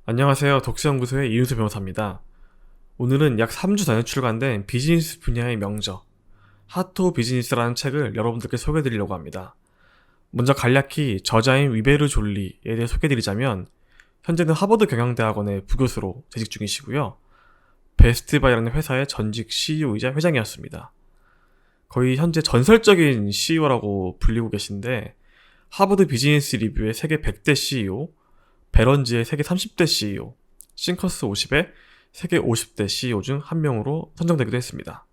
안녕하세요. 독서연구소의 이윤수 변호사입니다. 오늘은 약 3주 전에 출간된 비즈니스 분야의 명저, 하트 오브 비즈니스라는 책을 여러분들께 소개해드리려고 합니다. 먼저 간략히 저자인 위베르 졸리에 대해 소개해드리자면, 현재는 하버드 경영대학원의 부교수로 재직 중이시고요. 베스트바이라는 회사의 전직 CEO이자 회장이었습니다. 거의 현재 전설적인 CEO라고 불리고 계신데, 하버드 비즈니스 리뷰의 세계 100대 CEO, 베런즈의 세계 30대 CEO, 싱커스 50의 세계 50대 CEO 중 한 명으로 선정되기도 했습니다.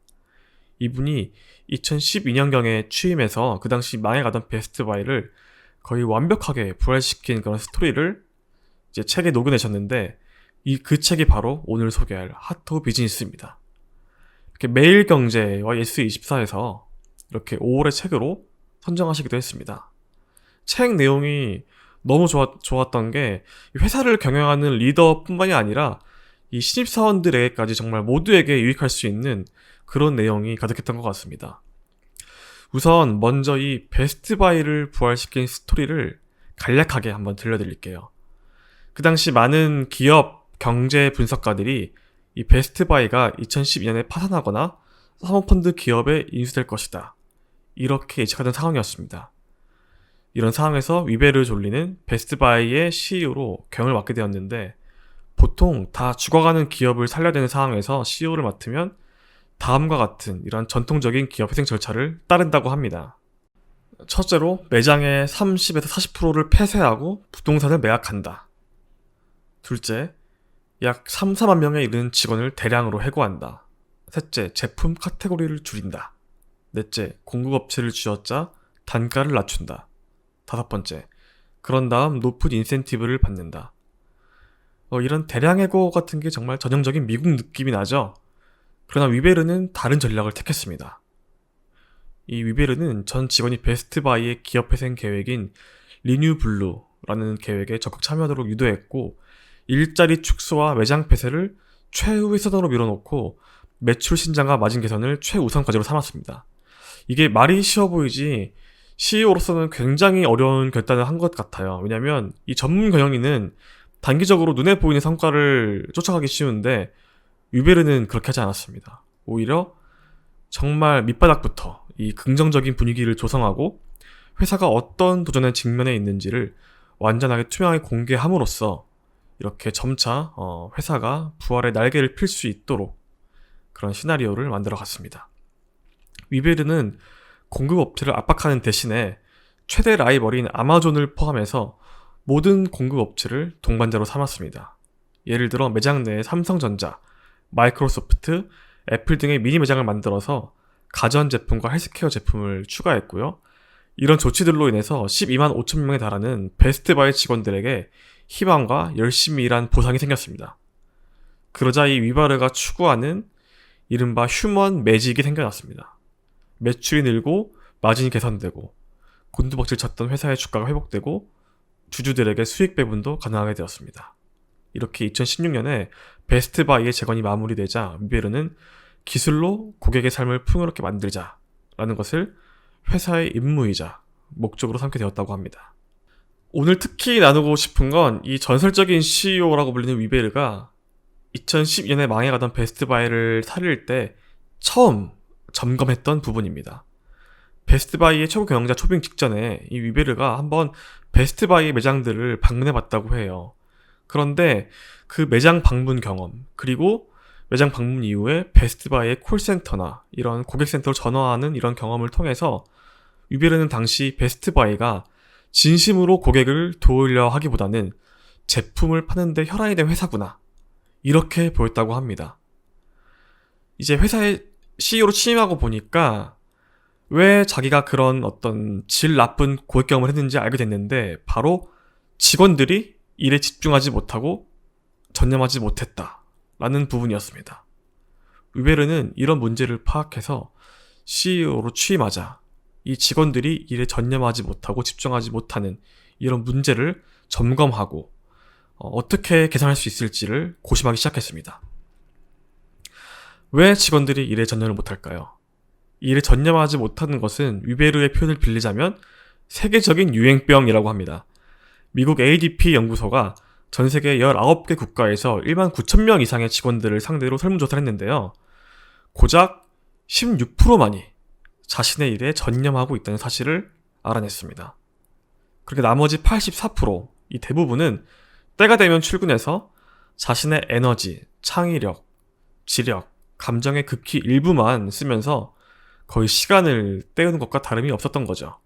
이분이 2012년경에 취임해서 그 당시 망해가던 베스트바이를 거의 완벽하게 부활시킨 그런 스토리를 이제 책에 녹여내셨는데, 그 책이 바로 오늘 소개할 하트 오브 비즈니스입니다. 이렇게 매일경제와 예스24에서 이렇게 5월의 책으로 선정하시기도 했습니다. 책 내용이 너무 좋았던 게, 회사를 경영하는 리더뿐만이 아니라 이 신입사원들에게까지 정말 모두에게 유익할 수 있는 그런 내용이 가득했던 것 같습니다. 우선 먼저 이 베스트바이를 부활시킨 스토리를 간략하게 한번 들려드릴게요. 그 당시 많은 기업 경제 분석가들이 이 베스트바이가 2012년에 파산하거나 사모펀드 기업에 인수될 것이다, 이렇게 예측하던 상황이었습니다. 이런 상황에서 위베르 졸리는 베스트바이의 CEO로 경영을 맡게 되었는데, 보통 다 죽어가는 기업을 살려야 되는 상황에서 CEO를 맡으면 다음과 같은 이런 전통적인 기업 회생 절차를 따른다고 합니다. 첫째로 매장의 30에서 40%를 폐쇄하고 부동산을 매각한다. 둘째, 약 3, 4만 명에 이르는 직원을 대량으로 해고한다. 셋째, 제품 카테고리를 줄인다. 넷째, 공급업체를 쥐어짜 단가를 낮춘다. 다섯 번째, 그런 다음 높은 인센티브를 받는다. 이런 대량 해고 같은 게 정말 전형적인 미국 느낌이 나죠? 그러나 위베르는 다른 전략을 택했습니다. 이 위베르는 전 직원이 베스트바이의 기업회생 계획인 리뉴블루라는 계획에 적극 참여하도록 유도했고, 일자리 축소와 매장 폐쇄를 최후의 수단으로 밀어놓고 매출 신장과 마진 개선을 최우선 과제로 삼았습니다. 이게 말이 쉬워 보이지 CEO로서는 굉장히 어려운 결단을 한 것 같아요. 왜냐면 이 전문 경영인은 단기적으로 눈에 보이는 성과를 쫓아가기 쉬운데, 위베르는 그렇게 하지 않았습니다. 오히려 정말 밑바닥부터 이 긍정적인 분위기를 조성하고 회사가 어떤 도전에 직면해 있는지를 완전하게 투명하게 공개함으로써 이렇게 점차 회사가 부활의 날개를 필 수 있도록 그런 시나리오를 만들어 갔습니다. 위베르는 공급업체를 압박하는 대신에 최대 라이벌인 아마존을 포함해서 모든 공급업체를 동반자로 삼았습니다. 예를 들어 매장 내에 삼성전자, 마이크로소프트, 애플 등의 미니 매장을 만들어서 가전제품과 헬스케어 제품을 추가했고요. 이런 조치들로 인해서 12만 5천 명에 달하는 베스트바이 직원들에게 희망과 열심히 일한 보상이 생겼습니다. 그러자 이 위바르가 추구하는 이른바 휴먼 매직이 생겨났습니다. 매출이 늘고 마진이 개선되고 곤두박질 쳤던 회사의 주가가 회복되고 주주들에게 수익 배분도 가능하게 되었습니다. 이렇게 2016년에 베스트바이의 재건이 마무리되자 위베르는 기술로 고객의 삶을 풍요롭게 만들자라는 것을 회사의 임무이자 목적으로 삼게 되었다고 합니다. 오늘 특히 나누고 싶은 건 이 전설적인 CEO라고 불리는 위베르가 2012년에 망해가던 베스트바이를 살릴 때 처음 점검했던 부분입니다. 베스트바이의 최고 경영자 초빙 직전에 이 위베르가 한번 베스트바이의 매장들을 방문해봤다고 해요. 그런데 그 매장 방문 경험, 그리고 매장 방문 이후에 베스트바이의 콜센터나 이런 고객센터로 전화하는 이런 경험을 통해서 위베르는 당시 베스트바이가 진심으로 고객을 도우려 하기보다는 제품을 파는 데 혈안이 된 회사구나, 이렇게 보였다고 합니다. 이제 회사에 CEO로 취임하고 보니까 왜 자기가 그런 어떤 질 나쁜 고객 경험을 했는지 알게 됐는데, 바로 직원들이 일에 집중하지 못하고 전념하지 못했다라는 부분이었습니다. 위베르는 이런 문제를 파악해서 CEO로 취임하자 이 직원들이 일에 전념하지 못하고 집중하지 못하는 이런 문제를 점검하고 어떻게 개선할 수 있을지를 고심하기 시작했습니다. 왜 직원들이 일에 전념을 못할까요? 일에 전념하지 못하는 것은 위베르의 표현을 빌리자면 세계적인 유행병이라고 합니다. 미국 ADP 연구소가 전 세계 19개 국가에서 1만 9천 명 이상의 직원들을 상대로 설문조사를 했는데요. 고작 16%만이 자신의 일에 전념하고 있다는 사실을 알아냈습니다. 그렇게 나머지 84%, 이 대부분은 때가 되면 출근해서 자신의 에너지, 창의력, 지력, 감정의 극히 일부만 쓰면서 거의 시간을 때우는 것과 다름이 없었던 거죠.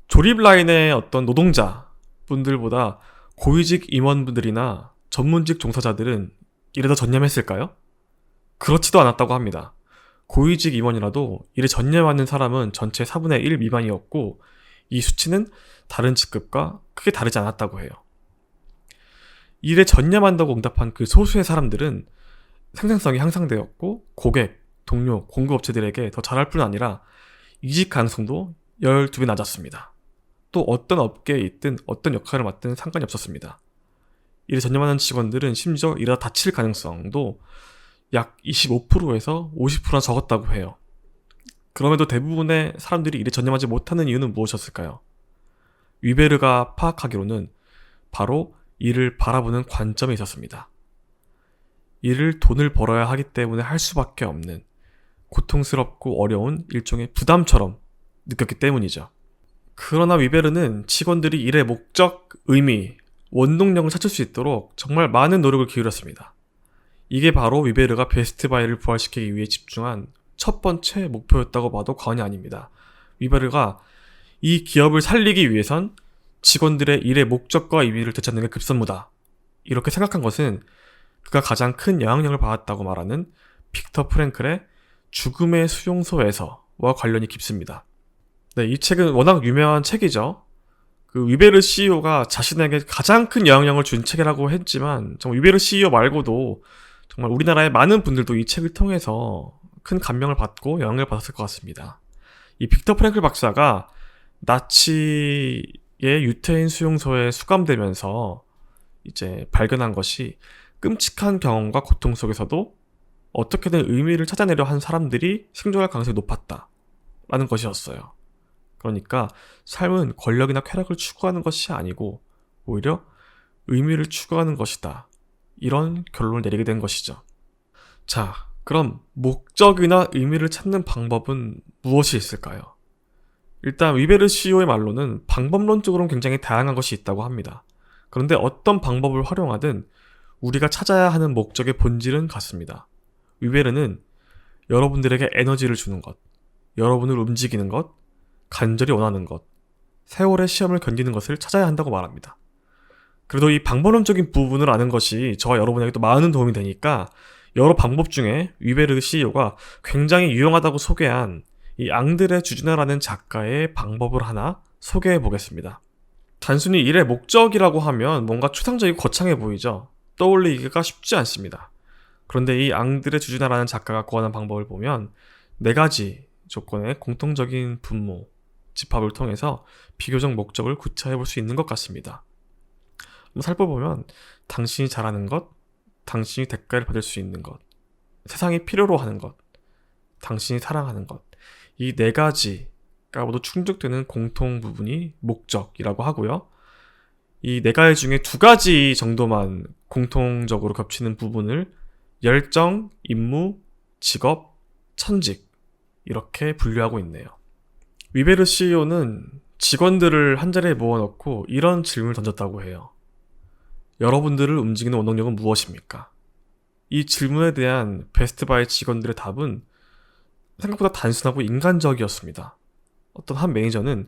조립 라인의 어떤 노동자 분들보다 고위직 임원분들이나 전문직 종사자들은 일에 더 전념했을까요? 그렇지도 않았다고 합니다. 고위직 임원이라도 일에 전념하는 사람은 전체 4분의 1 미만이었고 이 수치는 다른 직급과 크게 다르지 않았다고 해요. 일에 전념한다고 응답한 그 소수의 사람들은 생산성이 향상되었고 고객, 동료, 공급업체들에게 더 잘할 뿐 아니라 이직 가능성도 12배 낮았습니다. 또 어떤 업계에 있든 어떤 역할을 맡든 상관이 없었습니다. 일에 전념하는 직원들은 심지어 일하다 다칠 가능성도 약 25%에서 50%나 적었다고 해요. 그럼에도 대부분의 사람들이 일에 전념하지 못하는 이유는 무엇이었을까요? 위베르가 파악하기로는 바로 일을 바라보는 관점에 있었습니다. 일을 돈을 벌어야 하기 때문에 할 수밖에 없는 고통스럽고 어려운 일종의 부담처럼 느꼈기 때문이죠. 그러나 위베르는 직원들이 일의 목적, 의미, 원동력을 찾을 수 있도록 정말 많은 노력을 기울였습니다. 이게 바로 위베르가 베스트바이를 부활시키기 위해 집중한 첫 번째 목표였다고 봐도 과언이 아닙니다. 위베르가 이 기업을 살리기 위해선 직원들의 일의 목적과 의미를 되찾는 게 급선무다. 이렇게 생각한 것은 그가 가장 큰 영향력을 받았다고 말하는 빅터 프랭클의 죽음의 수용소에서와 관련이 깊습니다. 네, 이 책은 워낙 유명한 책이죠. 그 위베르 CEO가 자신에게 가장 큰 영향력을 준 책이라고 했지만 정말 위베르 CEO 말고도 정말 우리나라의 많은 분들도 이 책을 통해서 큰 감명을 받고 영향을 받았을 것 같습니다. 이 빅터 프랭클 박사가 나치의 유태인 수용소에 수감되면서 이제 발견한 것이 끔찍한 경험과 고통 속에서도 어떻게든 의미를 찾아내려 한 사람들이 생존할 가능성이 높았다라는 것이었어요. 그러니까 삶은 권력이나 쾌락을 추구하는 것이 아니고 오히려 의미를 추구하는 것이다. 이런 결론을 내리게 된 것이죠. 자, 그럼 목적이나 의미를 찾는 방법은 무엇이 있을까요? 일단 위베르 CEO의 말로는 방법론적으로는 굉장히 다양한 것이 있다고 합니다. 그런데 어떤 방법을 활용하든 우리가 찾아야 하는 목적의 본질은 같습니다. 위베르는 여러분들에게 에너지를 주는 것, 여러분을 움직이는 것, 간절히 원하는 것, 세월의 시험을 견디는 것을 찾아야 한다고 말합니다. 그래도 이 방법론적인 부분을 아는 것이 저와 여러분에게 또 많은 도움이 되니까 여러 방법 중에 위베르 CEO가 굉장히 유용하다고 소개한 이 앙드레 주지나라는 작가의 방법을 하나 소개해 보겠습니다. 단순히 일의 목적이라고 하면 뭔가 추상적이고 거창해 보이죠. 떠올리기가 쉽지 않습니다. 그런데 이 앙드레 주지나라는 작가가 고안한 방법을 보면 4가지 조건의 공통적인 분모, 집합을 통해서 비교적 목적을 구체화해 볼 수 있는 것 같습니다. 살펴보면 당신이 잘하는 것, 당신이 대가를 받을 수 있는 것, 세상이 필요로 하는 것, 당신이 사랑하는 것, 이 4가지가 모두 충족되는 공통 부분이 목적이라고 하고요. 이 4가지 중에 2가지 정도만 공통적으로 겹치는 부분을 열정, 임무, 직업, 천직 이렇게 분류하고 있네요. 위베르 CEO는 직원들을 한자리에 모아놓고 이런 질문을 던졌다고 해요. 여러분들을 움직이는 원동력은 무엇입니까? 이 질문에 대한 베스트바이 직원들의 답은 생각보다 단순하고 인간적이었습니다. 어떤 한 매니저는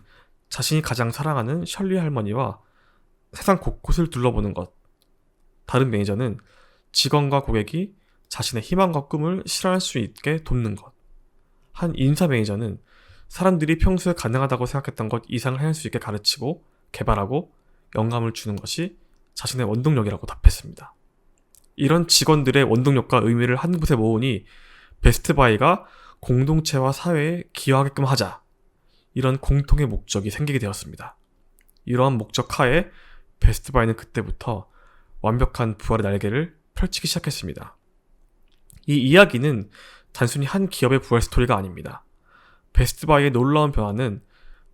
자신이 가장 사랑하는 셜리 할머니와 세상 곳곳을 둘러보는 것, 다른 매니저는 직원과 고객이 자신의 희망과 꿈을 실현할 수 있게 돕는 것, 한 인사 매니저는 사람들이 평소에 가능하다고 생각했던 것 이상을 해낼 수 있게 가르치고 개발하고 영감을 주는 것이 자신의 원동력이라고 답했습니다. 이런 직원들의 원동력과 의미를 한 곳에 모으니 베스트바이가 공동체와 사회에 기여하게끔 하자, 이런 공통의 목적이 생기게 되었습니다. 이러한 목적 하에 베스트바이는 그때부터 완벽한 부활의 날개를 펼치기 시작했습니다. 이 이야기는 단순히 한 기업의 부활 스토리가 아닙니다. 베스트바이의 놀라운 변화는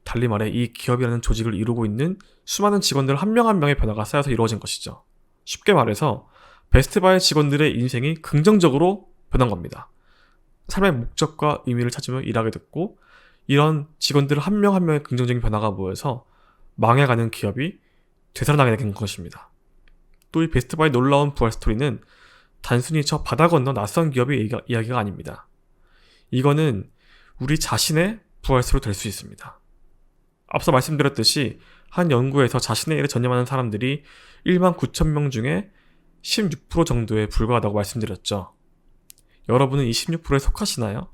달리 말해 이 기업이라는 조직을 이루고 있는 수많은 직원들 한 명 한 명의 변화가 쌓여서 이루어진 것이죠. 쉽게 말해서 베스트바이 직원들의 인생이 긍정적으로 변한 겁니다. 삶의 목적과 의미를 찾으며 일하게 됐고, 이런 직원들 한 명 한 명의 긍정적인 변화가 모여서 망해가는 기업이 되살아나게 된 것입니다. 또 이 베스트바이 놀라운 부활 스토리는 단순히 저 바다 건너 낯선 기업의 이야기가 아닙니다. 이거는 우리 자신의 부활 스토리로 될 수 있습니다. 앞서 말씀드렸듯이 한 연구에서 자신의 일에 전념하는 사람들이 1만 9천 명 중에 16% 정도에 불과하다고 말씀드렸죠. 여러분은 이 16%에 속하시나요?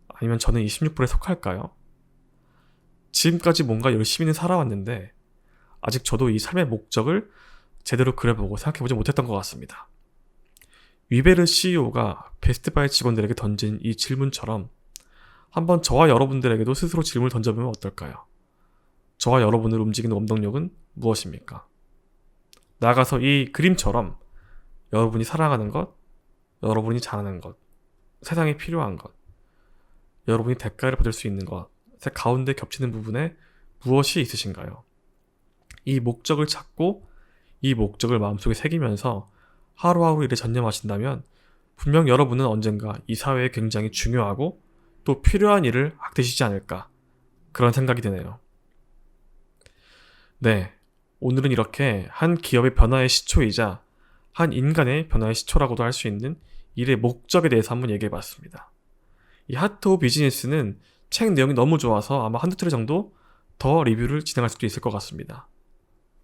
아니면 저는 이 16%에 속할까요? 지금까지 뭔가 열심히는 살아왔는데 아직 저도 이 삶의 목적을 제대로 그려보고 생각해보지 못했던 것 같습니다. 위베르 CEO가 베스트바이 직원들에게 던진 이 질문처럼 한번 저와 여러분들에게도 스스로 질문을 던져보면 어떨까요? 저와 여러분을 움직이는 원동력은 무엇입니까? 나아가서 이 그림처럼 여러분이 사랑하는 것, 여러분이 잘하는 것, 세상에 필요한 것, 여러분이 대가를 받을 수 있는 것의 가운데 겹치는 부분에 무엇이 있으신가요? 이 목적을 찾고 이 목적을 마음속에 새기면서 하루하루 일에 전념하신다면 분명 여러분은 언젠가 이 사회에 굉장히 중요하고 또 필요한 일을 하게 되시지 않을까, 그런 생각이 드네요. 네, 오늘은 이렇게 한 기업의 변화의 시초이자 한 인간의 변화의 시초라고도 할 수 있는 일의 목적에 대해서 한번 얘기해봤습니다. 이 하트 오브 비즈니스는 책 내용이 너무 좋아서 아마 한두 차례 정도 더 리뷰를 진행할 수도 있을 것 같습니다.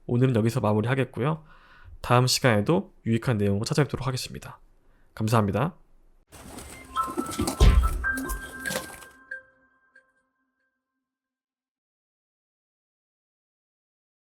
오늘은 여기서 마무리하겠고요. 다음 시간에도 유익한 내용으로 찾아뵙도록 하겠습니다. 감사합니다.